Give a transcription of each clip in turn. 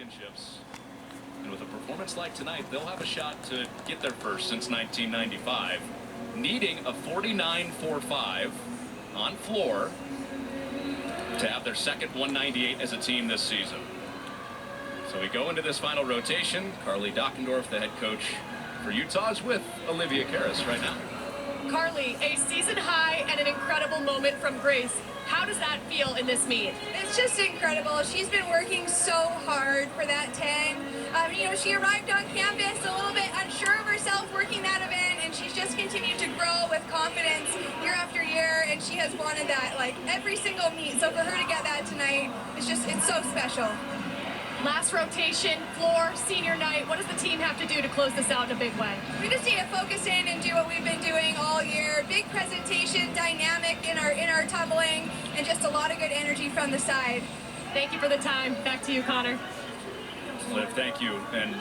championships. And with a performance like tonight, they'll have a shot to get their first since 1995, needing a 49.45 on floor to have their second 198 as a team this season. So we go into this final rotation. Carly Dockendorf, the head coach for Utah, is with Olivia Karras right now. Carly, a season high and an incredible moment from Grace. How does that feel in this meet? It's just incredible. She's been working so hard for that 10. She arrived on campus a little bit unsure of herself working that event, and she's just continued to grow with confidence year after year, and she has wanted that like every single meet. So for her to get that tonight, it's so special. Last rotation, floor, senior night. What does the team have to do to close this out in a big way? We just need to focus in and do what we've been doing all year. Big presentation, dynamic in our tumbling, and just a lot of good energy from the side. Thank you for the time. Back to you, Connor. Liv, thank you. And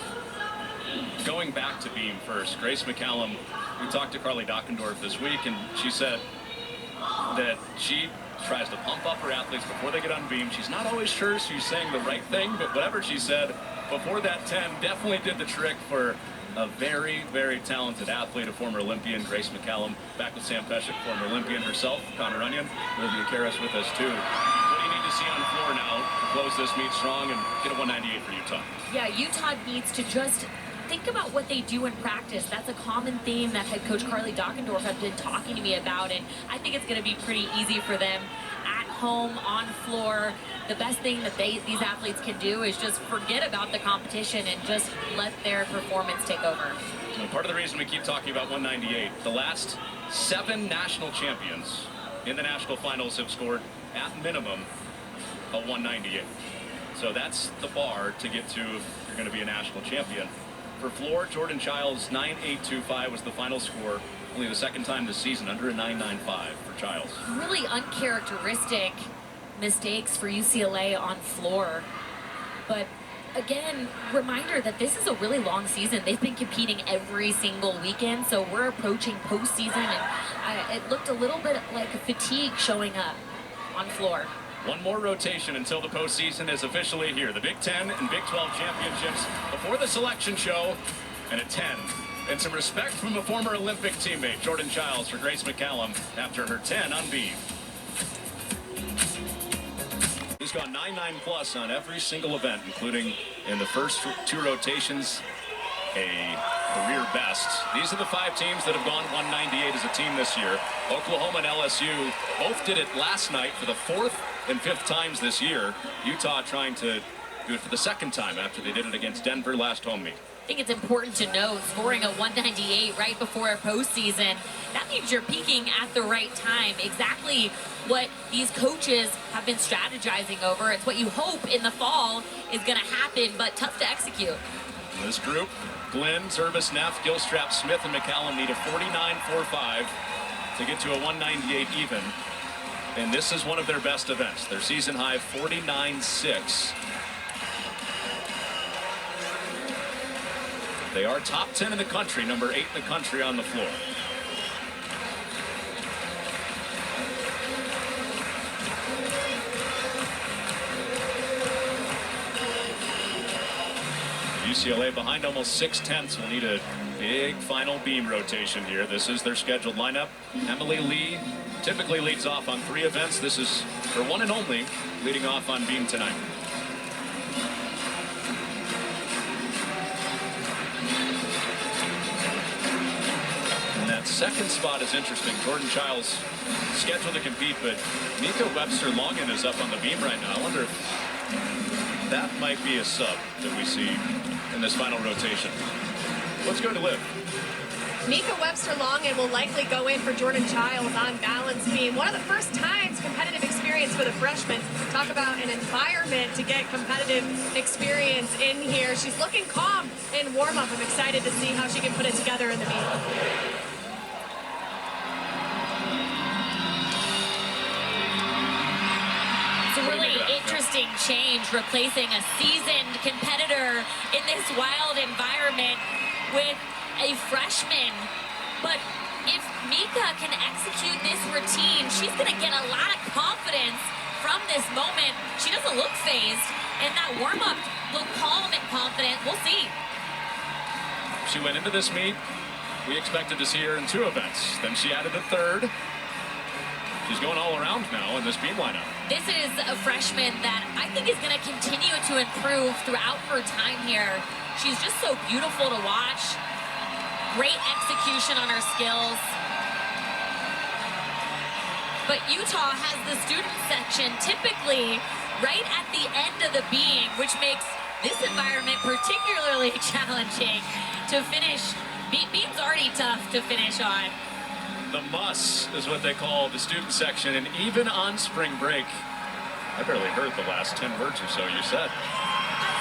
going back to beam first, Grace McCallum, we talked to Carly Dockendorf this week, and she said that she tries to pump up her athletes before they get on beam. She's not always sure she's saying the right thing, but whatever she said before that 10 definitely did the trick for a very, very talented athlete, a former Olympian, Grace McCallum. Back with Sam Peshek, former Olympian herself, Connor Onion, Olivia Karras with us too. What do you need to see on the floor now to close this meet strong and get a 198 for Utah? Yeah, Utah needs to just think about what they do in practice. That's a common theme that head coach Carly Dockendorf has been talking to me about, and I think it's going to be pretty easy for them at home, on floor. The best thing that these athletes can do is just forget about the competition and just let their performance take over. And part of the reason we keep talking about 198, the last 7 national champions in the national finals have scored at minimum a 198. So that's the bar to get to if you're going to be a national champion. For floor, Jordan Childs' 9.825 was the final score. Only the second time this season under a 9.95 for Childs. Really uncharacteristic mistakes for UCLA on floor. But again, reminder that this is a really long season. They've been competing every single weekend, so we're approaching postseason, and it looked a little bit like fatigue showing up on floor. One more rotation until the postseason is officially here. The Big Ten and Big 12 championships before the selection show, and a 10. And some respect from a former Olympic teammate, Jordan Childs, for Grace McCallum after her 10 on beam. He's gone 9.9 plus on every single event, including in the first 2 rotations, a career best. These are the 5 teams that have gone 198 as a team this year. Oklahoma and LSU both did it last night for the 4th and 5th times this year. Utah trying to do it for the 2nd time after they did it against Denver last home meet. I think it's important to note, scoring a 198 right before a postseason, that means you're peaking at the right time. Exactly what these coaches have been strategizing over. It's what you hope in the fall is going to happen, but tough to execute. This group, Glenn, Zervis, Neff, Gilstrap, Smith, and McCallum need a 49.45 to get to a 198 even. And this is one of their best events. Their season high 49.6. They are top 10 in the country, number 8 in the country on the floor. UCLA behind almost 6/10 will need a big final beam rotation here. This is their scheduled lineup. Emily Lee typically leads off on 3 events. This is her one and only leading off on beam tonight. Second spot is interesting. Jordan Childs scheduled to compete, but Mika Webster-Longen is up on the beam right now. I wonder if that might be a sub that we see in this final rotation. Let's go to Liv. Mika Webster-Longen will likely go in for Jordan Childs on balance beam. One of the first times competitive experience for the freshman. Talk about an environment to get competitive experience in here. She's looking calm in warm-up. I'm excited to see how she can put it together in the meet. It's a really interesting change, replacing a seasoned competitor in this wild environment with a freshman. But if Mika can execute this routine, she's going to get a lot of confidence from this moment. She doesn't look phased, and that warm-up looked calm she went into this meet, we expected to see her in 2 events. Then she added a 3rd. She's going all around now in this beam lineup. This is a freshman that I think is going to continue to improve throughout her time here. She's just so beautiful to watch. Great execution on her skills. But Utah has the student section typically right at the end of the beam, which makes this environment particularly challenging to finish. Beam's already tough to finish on. The muss is what they call the student section, and even on spring break, I barely heard the last 10 words or so you said.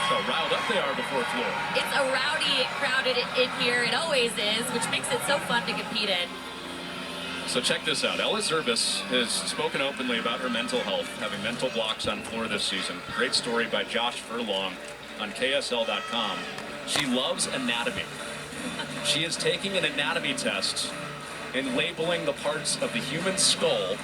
So riled up they are before floor. It's a rowdy, crowded in here. It always is, which makes it so fun to compete in. So check this out. Ella Zerbis has spoken openly about her mental health, having mental blocks on floor this season. Great story by Josh Furlong on KSL.com. She loves anatomy. She is taking an anatomy test and labeling the parts of the human skull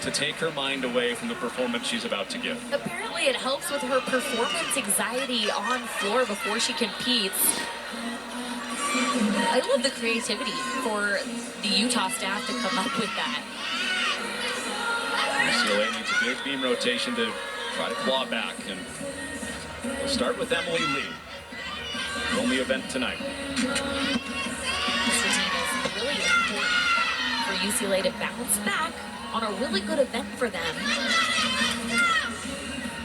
to take her mind away from the performance she's about to give. Apparently it helps with her performance anxiety on floor before she competes. I love the creativity for the Utah staff to come up with that. UCLA needs a big beam rotation to try to claw back, and we'll start with Emily Lee. The only event tonight. This routine is really important for UCLA to bounce back on a really good event for them.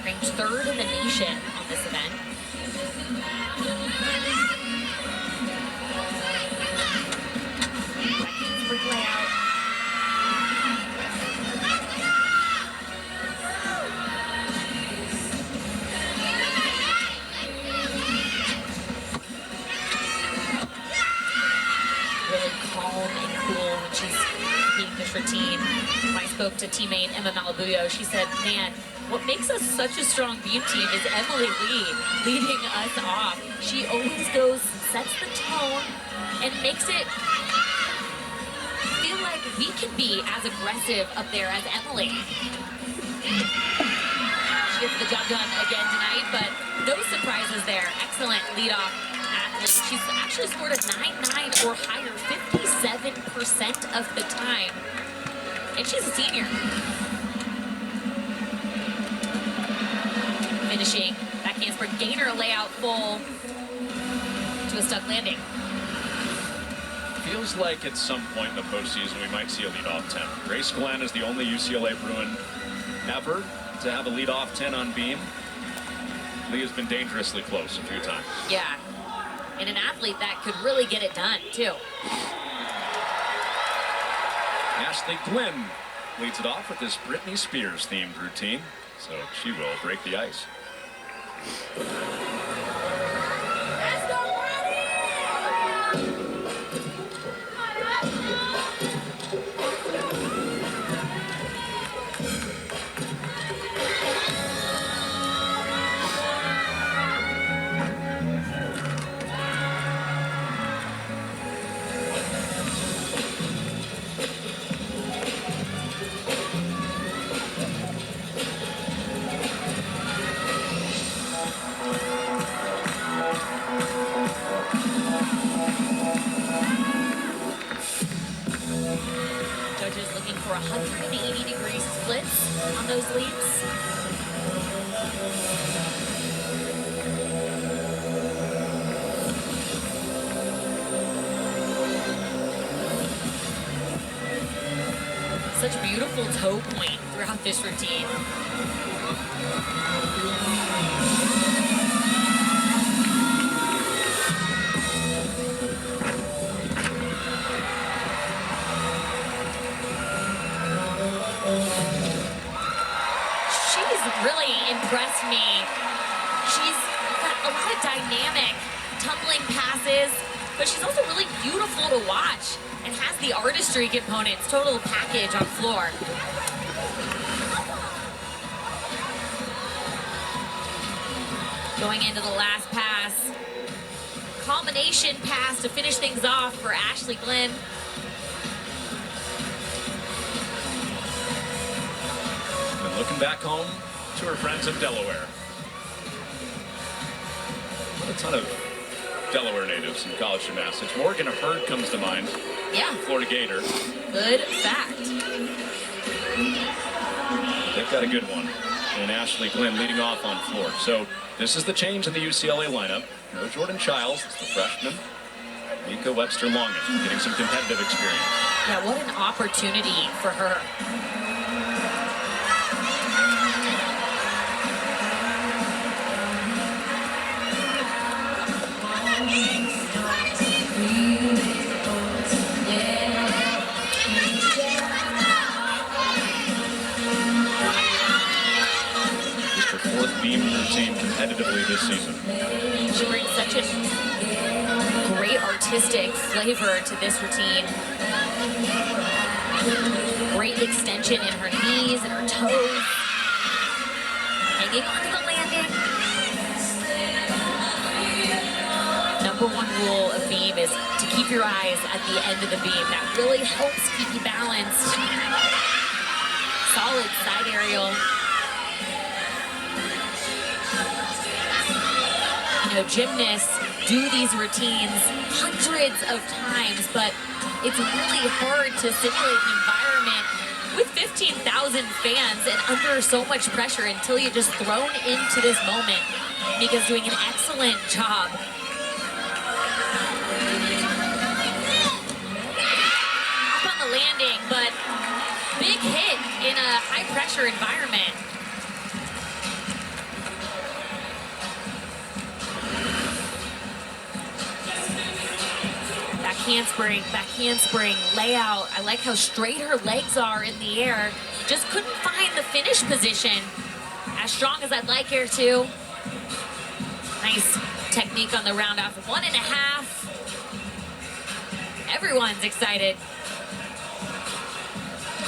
Ranked 3rd in the nation on this event. Brick layout. Really calm and cool when she's being this routine. When I spoke to teammate Emma Malabuyo, she said, man, what makes us such a strong beam team is Emily Lee leading us off. She always goes, sets the tone, and makes it feel like we can be as aggressive up there as Emily. She gets the job done again tonight, but no surprises there. Excellent leadoff athlete. She's actually scored a 9.9 or higher 57% of the time. And she's a senior. Finishing back handspring gainer layout full to a stuck landing. Feels like at some point in the postseason we might see a leadoff 10. Grace Glenn is the only UCLA Bruin ever to have a leadoff 10 on beam. Lee has been dangerously close a few times. Yeah, and an athlete that could really get it done too. Ashley Glynn leads it off with this Britney Spears themed routine, so she will break the ice. Judges looking for 180-degree splits on those leaps. Such beautiful toe point throughout this routine. She's really impressed me. She's got a lot of dynamic tumbling passes, but she's also really beautiful to watch and has the artistry components, total package on floor. Going into the last pass. Combination pass to finish things off for Ashley Glynn. And looking back home to her friends of Delaware. What a ton of Delaware natives in college gymnastics. Morgan Hurd comes to mind. Yeah. Florida Gator. Good fact. They've got a good one. And Ashley Glenn leading off on floor. So this is the change in the UCLA lineup. No Jordan Childs, it's the freshman. Mika Webster-Longan getting some competitive experience. Yeah, what an opportunity for her. Just her fourth beam routine competitively this season. She brings such a great artistic flavor to this routine. Great extension in her knees and her toes. Hanging on to the landing. Number one rule of beam is to keep your eyes at the end of the beam. That really helps keep you balanced. Solid side aerial. You know, gymnasts do these routines hundreds of times, but it's really hard to simulate an environment with 15,000 fans and under so much pressure until you're just thrown into this moment. Mika's doing an excellent job. Up on the landing, but big hit in a high pressure environment. Back handspring, layout. I like how straight her legs are in the air. Just couldn't find the finish position. As strong as I'd like her to. Nice technique on the round off. 1.5. Everyone's excited.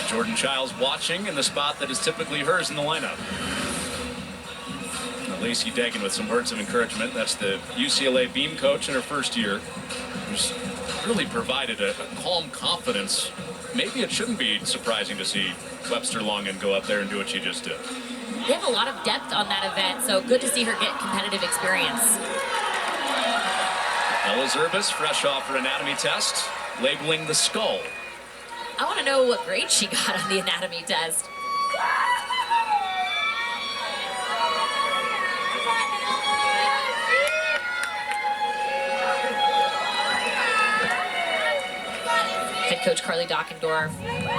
Jordan Childs watching in the spot that is typically hers in the lineup. Lacey Dagan with some words of encouragement. That's the UCLA beam coach in her first year, who's really provided a calm confidence. Maybe it shouldn't be surprising to see Webster-Longan go up there and do what she just did. They have a lot of depth on that event, so good to see her get competitive experience. Ella Zerbis, fresh off her anatomy test, labeling the skull. I want to know what grade she got on the anatomy test. Head coach Carly Dockendorf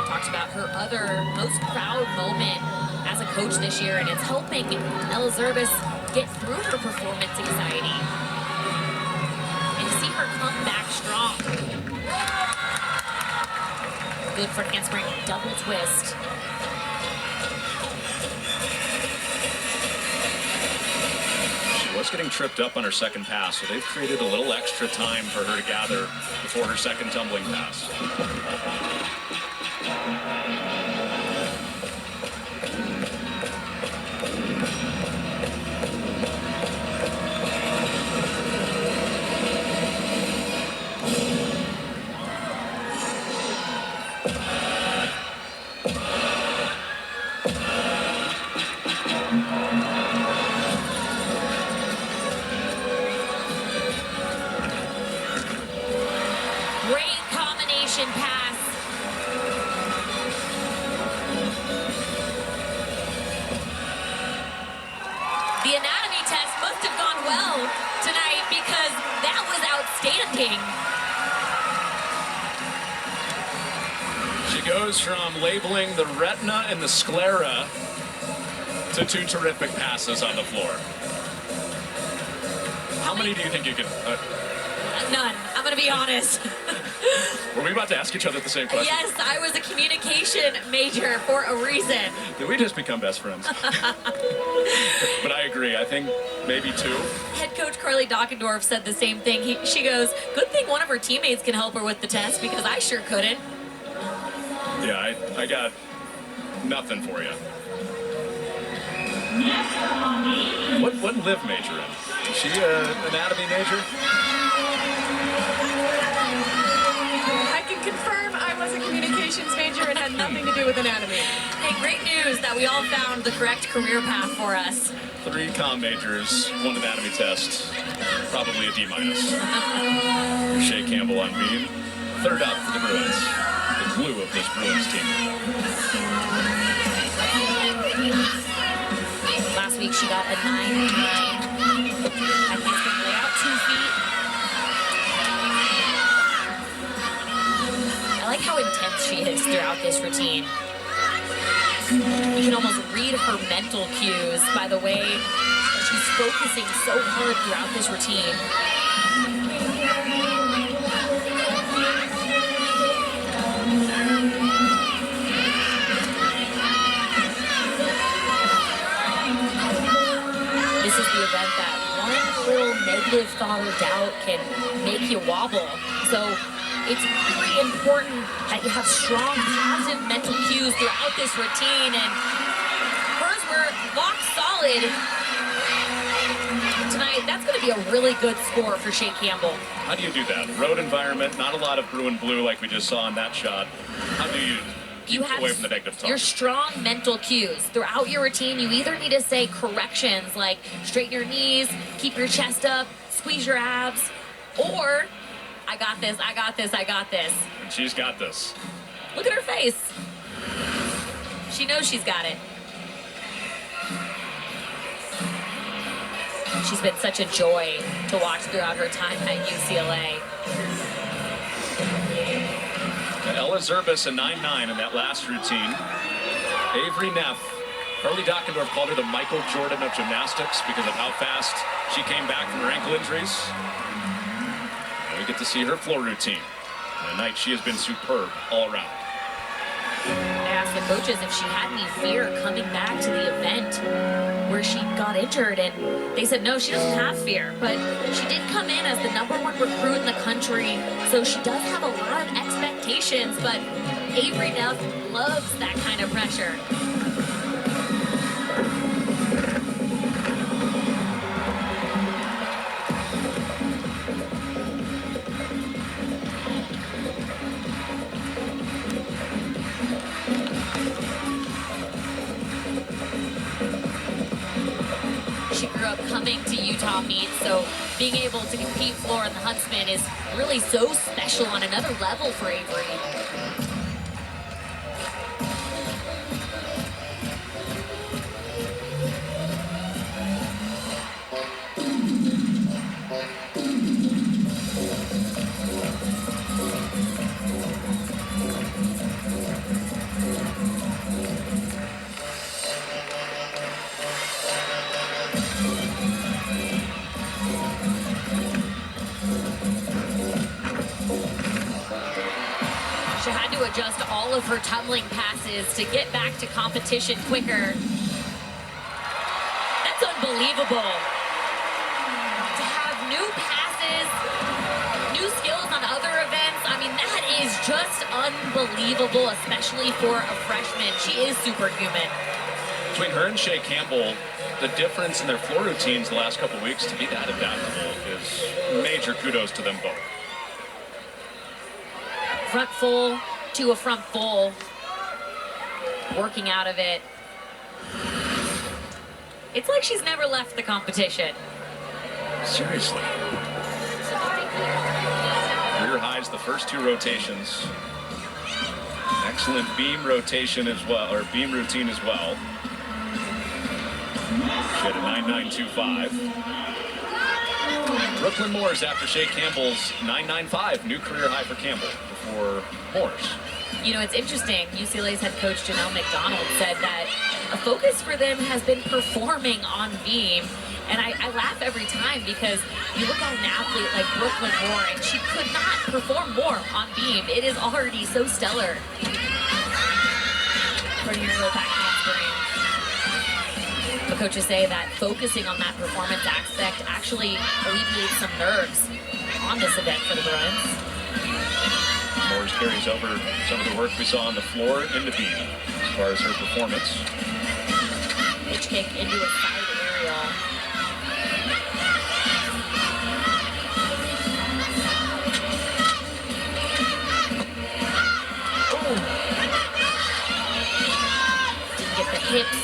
talks about her other most proud moment as a coach this year, and it's helping Ella Zerbis get through her performance anxiety and to see her come back strong. Good front handspring, double twist. She was getting tripped up on her second pass, so they've created a little extra time for her to gather before her second tumbling pass. Pass. The anatomy test must have gone well tonight because that was outstanding. She goes from labeling the retina and the sclera to two terrific passes on the floor. How many do you think you could? None. I'm going to be honest. Were we about to ask each other the same question? Yes, I was a communication major for a reason. Did we just become best friends? But I agree. I think maybe two. Head coach Carly Dockendorf said the same thing. She goes, good thing one of her teammates can help her with the test because I sure couldn't. Yeah, I got nothing for you. What Liv major in? Is she an anatomy major? I can confirm I was a communications major and had nothing to do with anatomy. Hey, great news that we all found the correct career path for us. 3 comm majors, 1 anatomy test, probably a D-. Shea Campbell on beam. 3rd up for the Bruins. The glue of this Bruins team. Last week she got a 9-9. I think it's going to lay out 2 feet. I like how intense she is throughout this routine. You can almost read her mental cues by the way that she's focusing so hard throughout this routine. This is the event that one little negative thought or doubt can make you wobble. So it's very important that you have strong, positive mental cues throughout this routine, and hers were rock solid tonight. That's going to be a really good score for Shea Campbell. How do you do that? Road environment, not a lot of Bruin blue like we just saw in that shot. How do you keep away from the negative talk? Your strong mental cues throughout your routine. You either need to say corrections like straighten your knees, keep your chest up, squeeze your abs, or I got this, I got this, I got this. And she's got this. Look at her face. She knows she's got it. She's been such a joy to watch throughout her time at UCLA. Ella Zerbis, a 9-9 in that last routine. Avery Neff. Carly Dockendorf called her the Michael Jordan of gymnastics because of how fast she came back from her ankle injuries. And we get to see her floor routine. And tonight she has been superb all around. I asked the coaches if she had any fear coming back to the event where she got injured, and they said no, she doesn't have fear, but she did come in as the #1 recruit in the country, so she does have a lot of expectations, but Avery Neff loves that kind of pressure. She grew up coming to Utah meets, so being able to compete floor in the Huntsman is really so special on another level for Avery. She had to adjust all of her tumbling passes to get back to competition quicker. That's unbelievable. To have new passes, new skills on other events, I mean, that is just unbelievable, especially for a freshman. She is superhuman. Between her and Shea Campbell, the difference in their floor routines the last couple of weeks to be that adaptable is major kudos to them both. Front full to a front full, working out of it. It's like she's never left the competition. Seriously. Career highs the first 2 rotations. Excellent beam rotation as well, or beam routine as well. She had a 9.925. Brooklyn Moores after Shea Campbell's 9.95, new career high for Campbell before Moores. You know, it's interesting. UCLA's head coach Janelle McDonald said that a focus for them has been performing on beam. And I laugh every time because you look at an athlete like Brooklyn Moore and she could not perform more on beam. It is already so stellar. Putting her with that handspring. The coaches say that focusing on that performance aspect actually alleviates some nerves on this event for the Bruins. Moores carries over some of the work we saw on the floor in the beam as far as her performance. Pitch kick into a side aerial. Didn't get the hips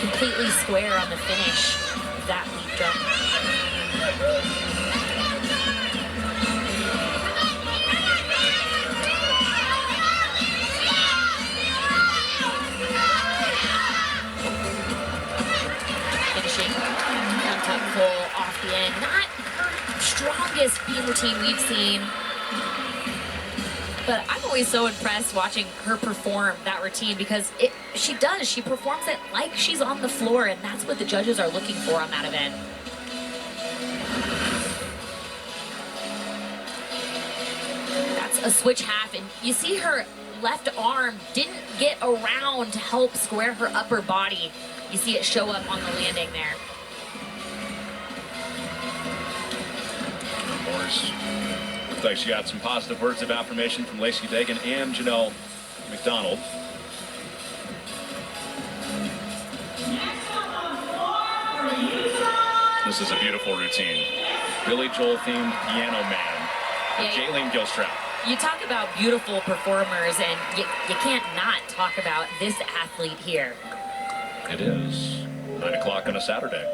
completely square on the finish of that leap jump. Tuck pull off the end. Not her strongest beam routine we've seen. But I'm always so impressed watching her perform that routine because she performs it like she's on the floor, and that's what the judges are looking for on that event. That's a switch half, and you see her left arm didn't get around to help square her upper body. You see it show up on the landing there. Looks like she got some positive words of affirmation from Lacey Dagan and Janelle McDonald. This is a beautiful routine. Billy Joel themed Piano Man with Jaylene Gilstrap. You talk about beautiful performers, and you can't not talk about this athlete here. It is 9 o'clock on a Saturday.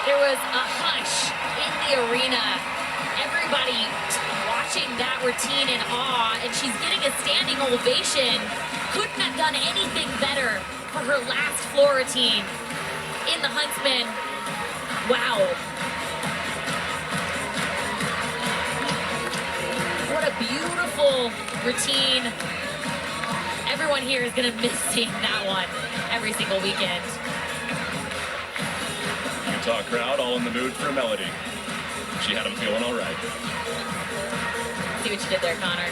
There was a hush in the arena. Everybody watching that routine in awe, and she's getting a standing ovation. Couldn't have done anything better for her last floor routine in the Huntsman. Wow. What a beautiful routine. Everyone here is going to miss seeing that one every single weekend. Utah crowd all in the mood for a melody. She had them feeling all right. See what you did there, Connor.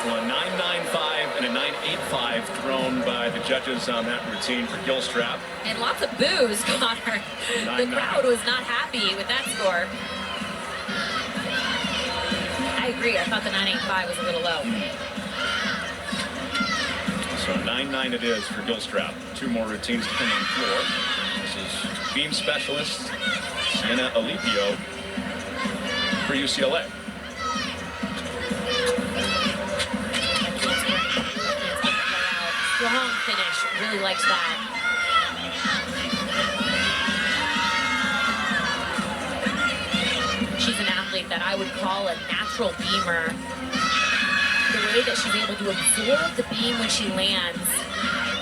Well, a 9.95 and a 9.85 thrown by the judges on that routine for Gilstrap. And lots of boos, Connor. The crowd was not happy with that score. I agree. I thought the 9.85 was a little low. So 9.9 it is for Gilstrap. Two more routines to come on the floor. This is beam specialist Sienna Alipio for UCLA. Strong finish. Really liked that. She's an athlete that I would call a natural beamer. The way that she's able to absorb the beam when she lands.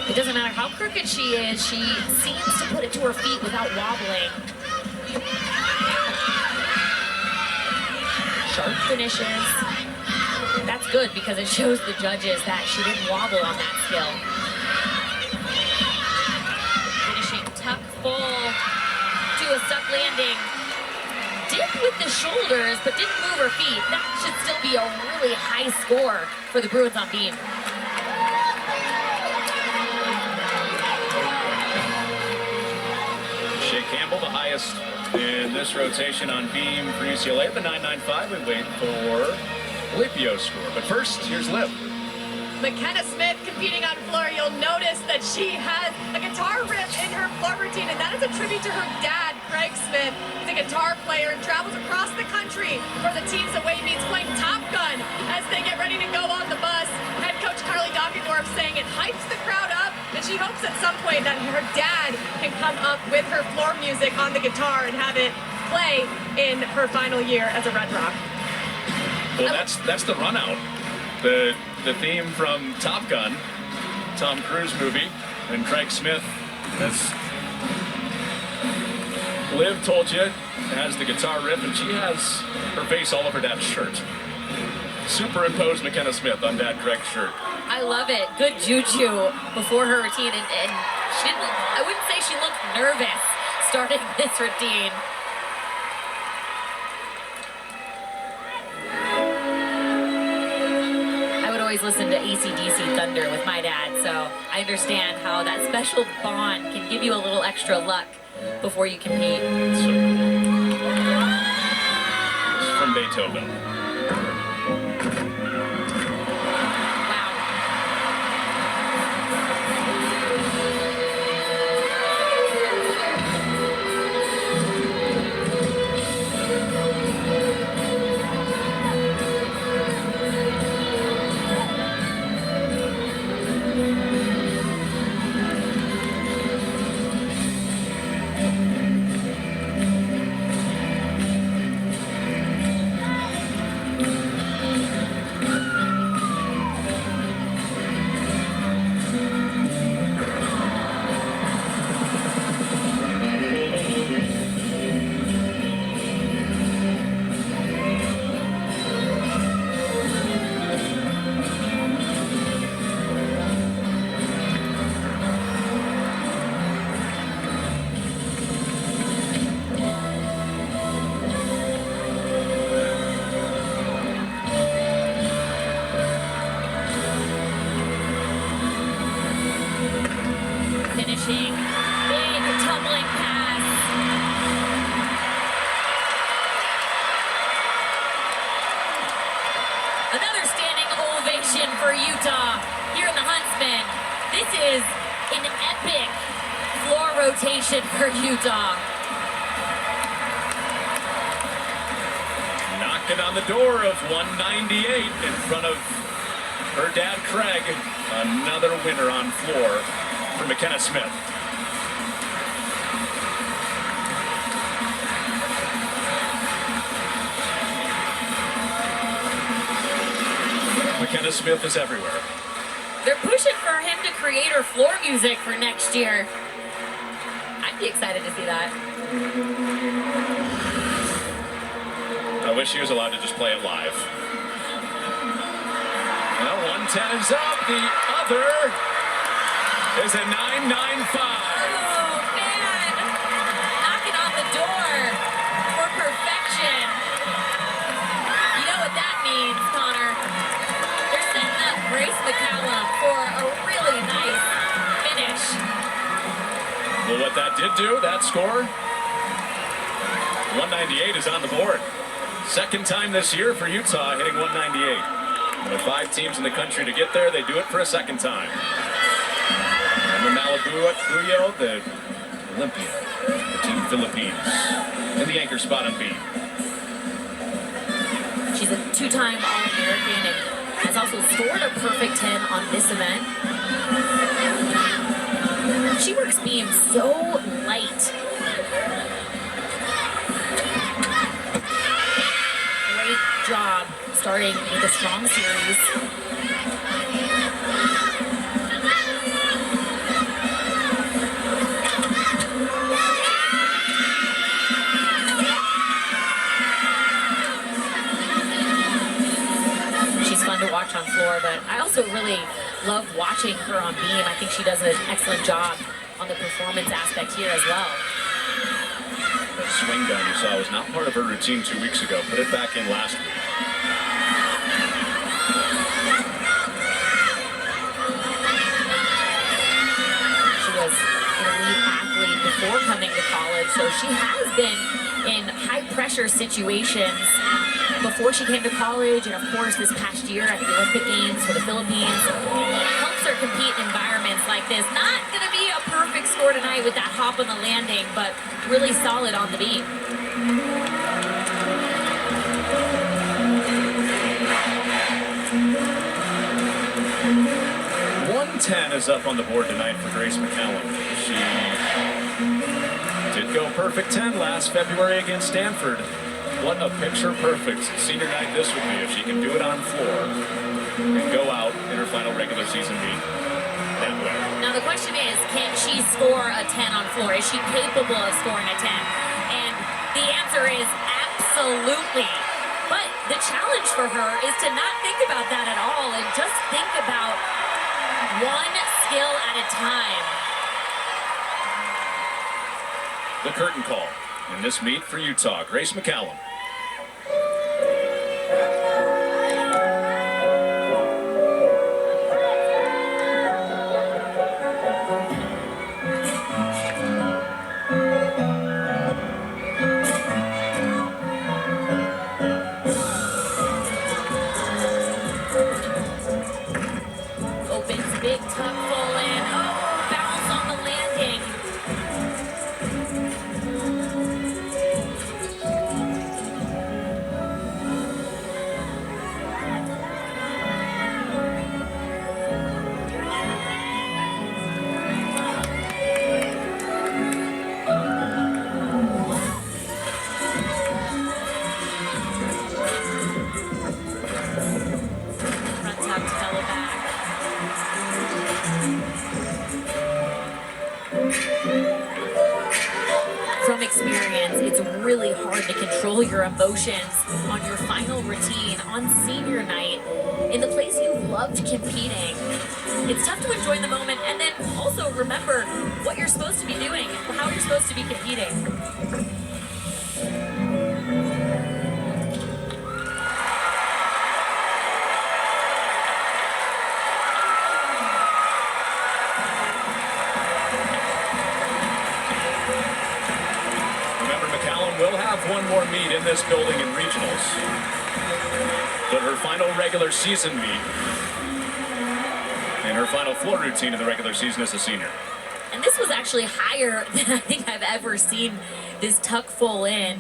It doesn't matter how crooked she is, she seems to put it to her feet without wobbling. Sharp finishes. That's good because it shows the judges that she didn't wobble on that skill. Finishing tuck full to a stuck landing. Did with the shoulders, but didn't move her feet. That should still be a really high score for the Bruins on beam. Shea Campbell, the highest in this rotation on beam for UCLA at the 9.95. We wait for Lipio's score. But first, here's Lip. McKenna Smith competing on floor. You'll notice that she has a guitar riff in her floor routine, and that is a tribute to her dad, Craig Smith. He's a guitar player and travels across the country for the team's away meets playing Top Gun as they get ready to go on the bus. Head coach Carly Dockendorf saying it hypes the crowd up, and she hopes at some point that her dad can come up with her floor music on the guitar and have it play in her final year as a Red Rock. Well, that's the run out. The theme from Top Gun, Tom Cruise movie, and Craig Smith, as Liv told you, has the guitar riff, and she has her face all over Dad's shirt. Superimposed McKenna Smith on Dad Craig's shirt. I love it. Good juju before her routine, and she didn't. I wouldn't say she looked nervous starting this routine. Always listen to AC/DC Thunder with my dad, so I understand how that special bond can give you a little extra luck before you compete. So, it's from Beethoven. Big tumbling pass. Another standing ovation for Utah here in the Huntsman. This is an epic floor rotation for Utah. Knocking on the door of 198 in front of her dad Craig. Another winner on floor for McKenna Smith. McKenna Smith is everywhere. They're pushing for him to create her floor music for next year. I'd be excited to see that. I wish he was allowed to just play it live. Well, 110 is up. The other is a 995. Oh, man. Knocking on the door for perfection. You know what that means, Connor. They're setting up Grace McCallum for a really nice finish. Well, what that did do, that score, 198 is on the board. Second time this year for Utah hitting 198. With 5 teams in the country to get there, they do it for a second time. And the Malibu at Puyo, the Olympia, the Team Philippines, in the anchor spot on B. She's a 2-time All-American and has also scored a perfect 10 on this event. She works beam so light. Great job starting with a strong series. She's fun to watch on floor, but I also really love watching her on beam. I think she does an excellent job on the performance aspect here as well. That swing down you saw was not part of her routine 2 weeks ago. Put it back in last week. She was an elite athlete before coming to college, so she has been pressure situations before she came to college, and of course this past year at the Olympic Games for the Philippines. Helps her compete in environments like this. Not going to be a perfect score tonight with that hop on the landing, but really solid on the beam. 110 is up on the board tonight for Grace McCallum. She did go perfect 10 last February against Stanford. What a picture-perfect senior night this would be if she can do it on floor and go out in her final regular season meet that way. Now the question is, can she score a 10 on floor? Is she capable of scoring a 10? And the answer is absolutely. But the challenge for her is to not think about that at all and just think about one skill at a time. The curtain call in this meet for Utah, Grace McCallum. Opens big tuck full in. Oh, bounce on the landing. Front tuck to bellow back. From experience, it's really hard to control your emotions on your final routine on senior night in the place you loved competing. It's tough to enjoy the moment and then also remember what you're supposed to be doing, how you're supposed to be competing. Remember, McCallum will have one more meet in this building in regionals, but her final regular season meet and her final floor routine in the regular season as a senior. And this was actually higher than I think I've ever seen this tuck full in.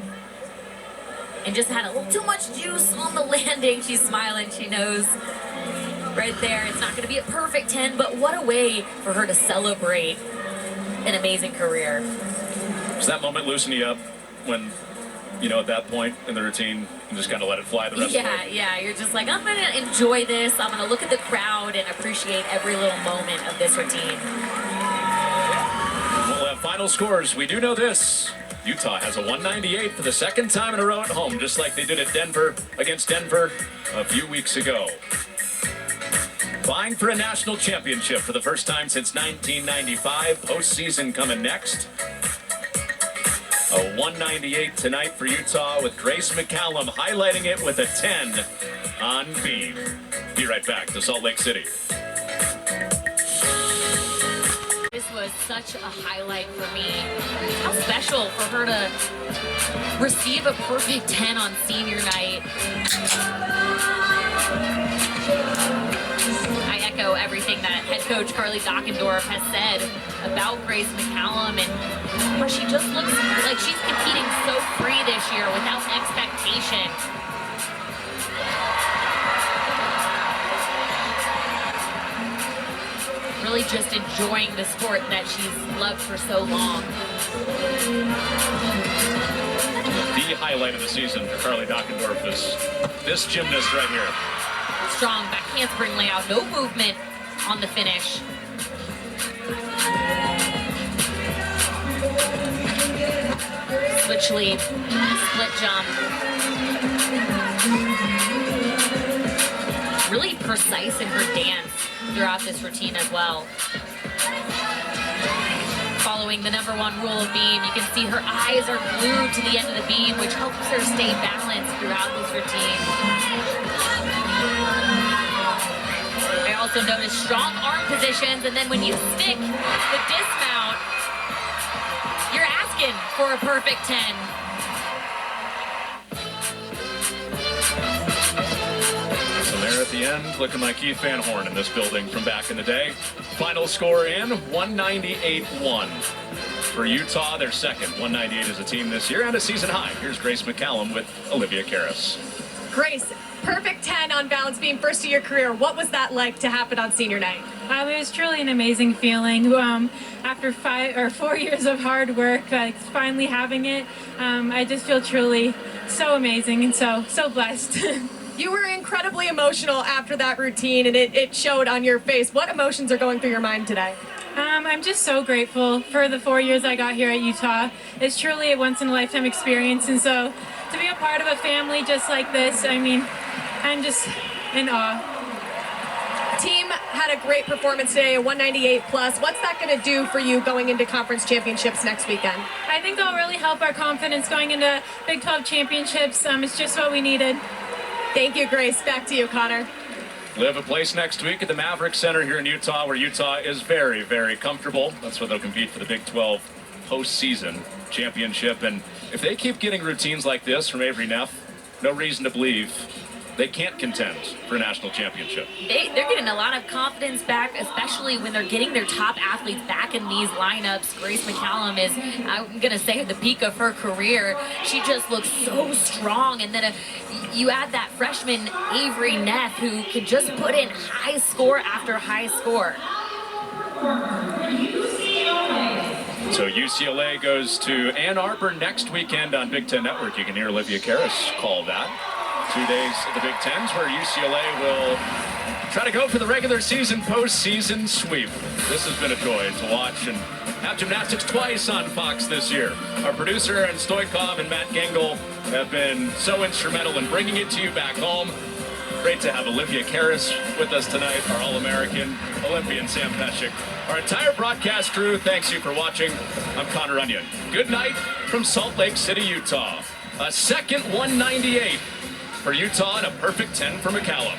And just had a little too much juice on the landing. She's smiling, she knows right there. It's not going to be a perfect 10, but what a way for her to celebrate an amazing career. Does that moment loosen you up when, you know, at that point in the routine, and just kind of let it fly the rest of the way? Yeah, you're just like, I'm going to enjoy this. I'm going to look at the crowd and appreciate every little moment of this routine. We'll have final scores. We do know this. Utah has a 198 for the second time in a row at home, just like they did at Denver against Denver a few weeks ago. Vying for a national championship for the first time since 1995. Postseason coming next. A 198 tonight for Utah with Grace McCallum highlighting it with a 10 on beam. Be right back to Salt Lake City. This was such a highlight for me. How special for her to receive a perfect 10 on senior night. I echo everything that head coach Carly Dockendorf has said about Grace McCallum, and where she just looks like she's competing so free this year without expectation. Really just enjoying the sport that she's loved for so long. The highlight of the season for Carly Dockendorf is this gymnast right here. Strong back handspring layout, no movement on the finish. Switch leap, split jump. Really precise in her dance throughout this routine as well. Following the #1 rule of beam, you can see her eyes are glued to the end of the beam, which helps her stay balanced throughout this routine. I also noticed strong arm positions, and then when you stick the dismount, you're asking for a perfect 10. there at the end, looking like Keith Van Horn in this building from back in the day. Final score in 198-1 for Utah, their second 198 as a team this year, and a season high. Here's Grace McCallum with Olivia Karras. Grace, perfect 10 on balance beam, first of your career. What was that like to happen on senior night? It was truly an amazing feeling. After 4 years of hard work, like finally having it, I just feel truly so amazing and so blessed. You were incredibly emotional after that routine, and it showed on your face. What emotions are going through your mind today? I'm just so grateful for the 4 years I got here at Utah. It's truly a once-in-a-lifetime experience, and so to be a part of a family just like this, I mean, I'm just in awe. Team had a great performance today, a 198 plus. What's that going to do for you going into conference championships next weekend? I think it'll really help our confidence going into Big 12 championships. It's just what we needed. Thank you, Grace. Back to you, Connor. They have a place next week at the Maverick Center here in Utah, where Utah is very, very comfortable. That's where they'll compete for the Big 12 postseason championship. And if they keep getting routines like this from Avery Neff, no reason to believe they can't contend for a national championship. They're getting a lot of confidence back, especially when they're getting their top athletes back in these lineups. Grace McCallum is, I'm going to say, at the peak of her career. She just looks so strong. And then you add that freshman Avery Neff, who could just put in high score after high score. So UCLA goes to Ann Arbor next weekend on Big Ten Network. You can hear Olivia Karras call that. 2 days of the Big Tens, where UCLA will try to go for the regular season postseason sweep. This has been a joy to watch, and have gymnastics twice on Fox this year. Our producer Aaron Stoikov and Matt Gengel have been so instrumental in bringing it to you back home. Great to have Olivia Karras with us tonight, our All-American Olympian Sam Pesek. Our entire broadcast crew, thanks you for watching. I'm Connor Onion. Good night from Salt Lake City, Utah. A second 198 for Utah and a perfect 10 for McCallum.